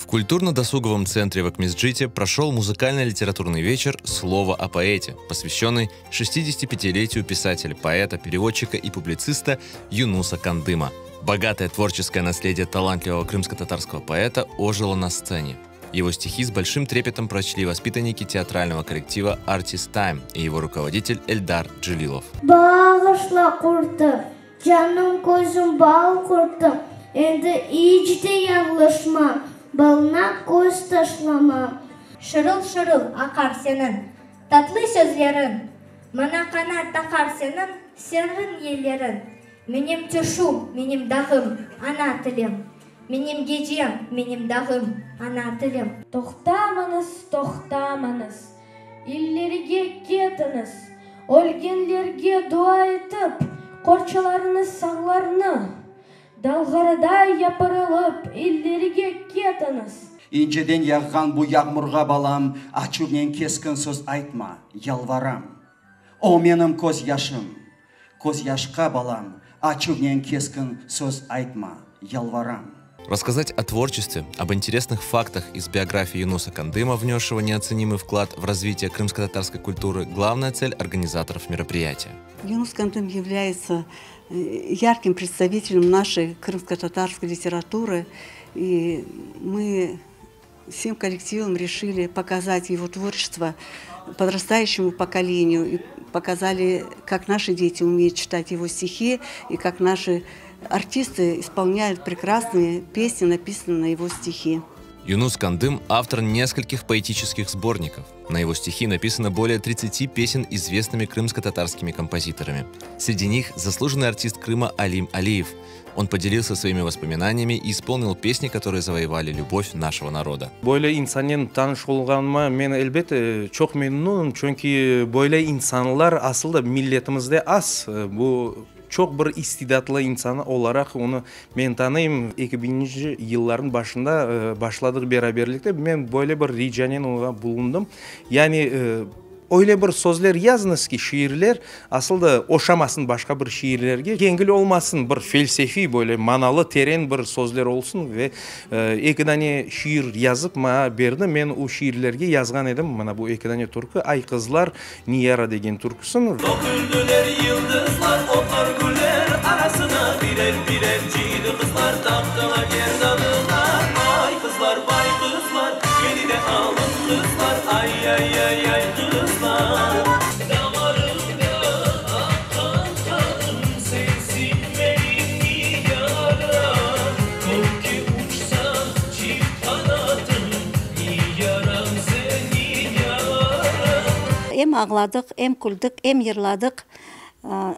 В культурно-досуговом центре в Акмесджите прошел музыкально-литературный вечер «Слово о поэте», посвященный 65-летию писателя, поэта, переводчика и публициста Юнуса Кандыма. Богатое творческое наследие талантливого крымско-татарского поэта ожило на сцене. Его стихи с большим трепетом прочли воспитанники театрального коллектива Artist Time и его руководитель Эльдар Джилилов. Bağışla kurtu, canım gözüm bal kurtu, endi iyice yanlışma, balına göz taşlama. Шырыл-шырыл ақар сенің, татлы сөздерін, мына қанат тақар сенің, сырын елерін. Менем түшу, менем дағым, ана тілім. Менем гежем, менем дағым, ана тілім. Тоқтамаңыз, тоқтамаңыз, иллерге кетіңіз, өлгенлерге дуа етіп, қорчыларыңыз сағларыны, далғарыдай япырылып, иллерге кетіңіз. İnceden yağған bu yağmurға балам, açıqnen keskin söz айтма, yalvaram. O menim көз yaşım, көз yaşқа балам, açıqnen keskin söz айтма, yalvaram. Рассказать о творчестве, об интересных фактах из биографии Юнуса Кандыма, внесшего неоценимый вклад в развитие крымско-татарской культуры, главная цель организаторов мероприятия. Юнус Кандым является ярким представителем нашей крымско-татарской литературы, и мы всем коллективом решили показать его творчество подрастающему поколению, и показали, как наши дети умеют читать его стихи, и как наши артисты исполняют прекрасные песни, написанные на его стихи. Юнус Кандым – автор нескольких поэтических сборников. На его стихи написано более 30 песен известными крымско-татарскими композиторами. Среди них заслуженный артист Крыма Алим Алиев. Он поделился своими воспоминаниями и исполнил песни, которые завоевали любовь нашего народа. Бойлай инсанен таныш болғаныма мен әлбетте чоқ мемнун, чөнки бойлай инсанлар асылда миллетімізде аз. Бұл çok bir istidatlı insanı olarak onu men tanıyım. 2000 yılların başında başladık beraberlikte ben böyle bir ricanen bulundum. Yani öyle bir sözler yazınız ki şiirler aslında oşamasın başka bir şiirlerge. Yengil olmasın, bir felsefi böyle manalı teren bir sözler olsun ve iki tane şiir yazıp bana verdi. Men o şiirlerge yazgan edim. Bana bu iki tane türkü Ay Kızlar Niyara degen türküsün. Döküldüler yıldızlar, otlar güller arasına birer birer cidi kızlar taktılar gerdanına. Ay kızlar, bay kızlar, beni de alın kızlar, ay ay ay ay kızlar. Damarımda akan kanım sensin benim yaram. Kol ki uçsam çift kanatım, yaram senin yaram. Hem ağladık, hem güldük, hem yırladık.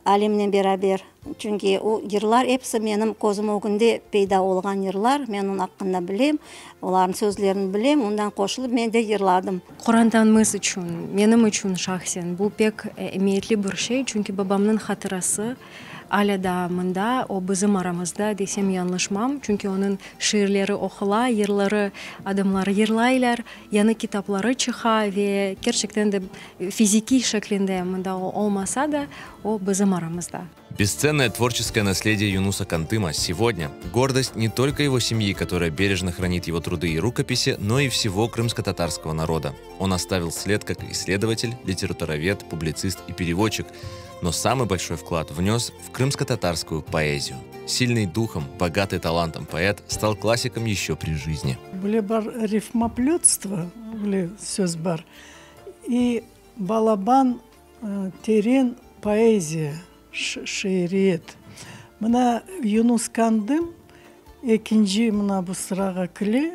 Әлемнен берабер. Çünkü o yırlar hepsi benim gözüm önünde peyda olgan yırlar. Ben onun hakkında bileyim, onların sözlerini bileyim. Ondan koşulup ben de yırladım. Kur'an'tanımız için, benim için şahsen bu pek emniyetli bir şey. Çünkü babamın hatırası hala da mında, o bizim aramızda desem yanlışmam. Çünkü onun şiirleri okula, yırları adamlar yırlaylar, yanı kitapları çıxa ve gerçekten de fiziki şeklinde mında olmasa da o bizim aramızda. Бесценное творческое наследие Юнуса Кандыма сегодня – гордость не только его семьи, которая бережно хранит его труды и рукописи, но и всего крымско-татарского народа. Он оставил след как исследователь, литературовед, публицист и переводчик, но самый большой вклад внес в крымско-татарскую поэзию. Сильный духом, богатый талантом поэт стал классиком еще при жизни. Были рифмоплетство, были сөз бар, и балабан терен поэзия. Шириет. Мына Юнус Кандым экинчи мына бу сырага киле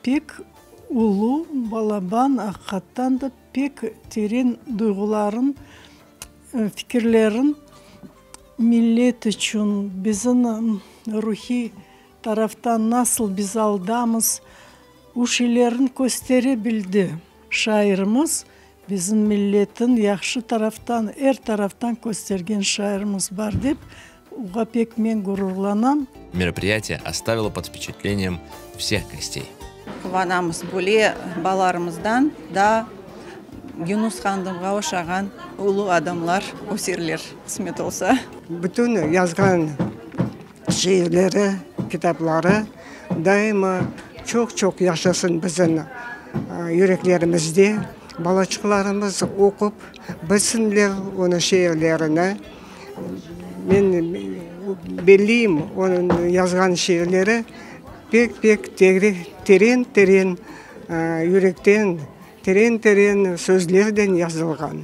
пек улуу балабан акыттан да пек терен дуйгуларын, фикирлерин миллет үчүн биздин рухий тараптан насыл биз алдамыз ушилерин көстере билди. Шайырымыз bizim milletin yaxşı taraftan, taraftan göstergen şairimiz var deyip, uğa pek men gururlanam. Мероприятие оставило под впечатлением всех гостей. Кубанамыз бөле баларымыздан да Юнус Кандымга ошаган улуу адамлар, өсерлер кысмет болса. Bütün yazgan şiirleri, kitapları daima çok yaşasın bizim yüreklerimizde. Балачықларымыз оқып, білсінлер оның шеерлеріні. Мен белейм, оның yazған шеерлері пек терең, жүректен, терең сөздерден yazылған.